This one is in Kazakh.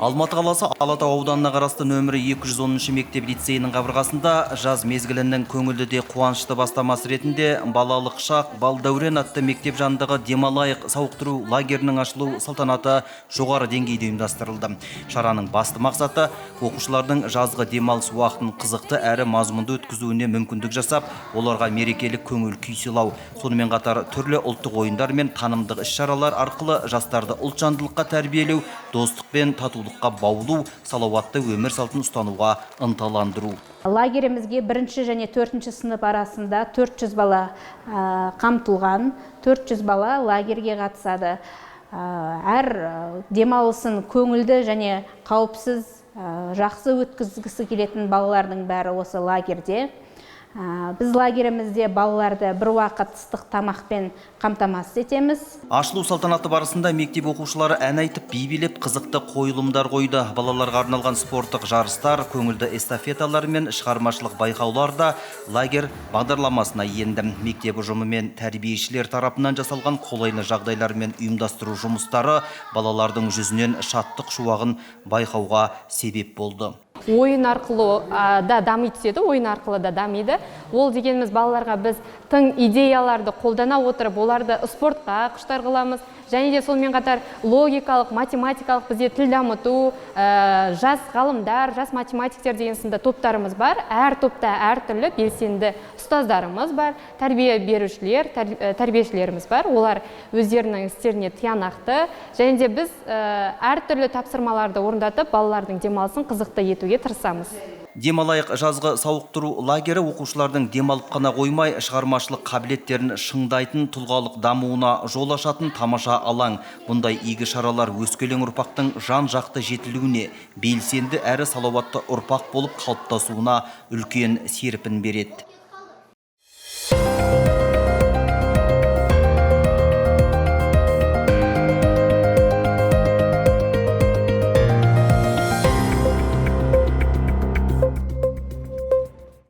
Алматы қаласы Алатау ауданына қарасты нөмірі 210 мектеп лицейінің қабырғасында жаз мезгілінің көңілді де қуанышты бастамасы ретінде балалық шақ, балдәурен атты мектеп жанындағы демалайық сауықтыру лагерінің ашылу салтанаты жоғары деңгейде ұйымдастырылды. Шараның басты мақсаты оқушылардың жазғы демалыс уақытын қызықты әрі мазмұнды өткізуіне мүмкіндік жасап, оларға мерекелік көңіл күй сыйлау. Сонымен қатар түрлі ұлттық ойындар мен танымдық іс-шаралар арқылы жастарды ұлтжандылыққа тәрбиелеу, достық пен татулыққа баулу, салауатты өмір салтын ұстануға ынталандыру. Лагерімізге 1 және 4 сынып арасында 400 бала қамтылған, 400 бала лагерге қатысады. Әр демалысын көңілді және қауіпсіз, жақсы өткізгісі келетін балалардың бәрі осы лагерде. Біз лагерімізде балаларды бір уақыт ыстық тамақпен қамтамасыз етеміз. Ашылу салтанаты барысында мектеп оқушылары ән айтып, би билеп, қызықты қойылымдар қойды. Балаларға арналған спорттық жарыстар, көңілді эстафеталар мен шығармашылық байқаулар да лагер бағдарламасына енді. Мектеп ұжымы мен тәрбиешілер тарапынан жасалған қолайлы жағдайлар мен ұйымдастыру жұмыстары балалардың жүзінен шаттық шуағын байқауға себеп болды. Ойын арқылы да дами түседі, ойын арқылы да дамиды. Ол дегеніміз балаларға біз тың идеяларды қолдана отырып, оларды спортқа құштар қыламыз. Және де сонымен қатар логикалық, математикалық бізде тіл дамыту, жас ғалымдар, жас математиктер деген сынды топтарымыз бар. Әр топта әртүрлі белсенді ұстаздарымыз бар, тәрбие берушілер, тәрбиешілеріміз бар. Олар өздерінің істеріне тиянақты. Және де біз әртүрлі тапсырмаларды орындатып, балалардың демалысын қызықты етуге тырысамыз. Демалайық жазғы сауықтыру лагері оқушылардың демалып қана қоймай, шығармашылық қабілеттерін шыңдайтын, тұлғалық дамуына жол ашатын тамаша алаң. Бұндай игі шаралар өскелең ұрпақтың жан-жақты жетілуіне, белсенді әрі салауатты ұрпақ болып қалыптасуына үлкен серпін береді.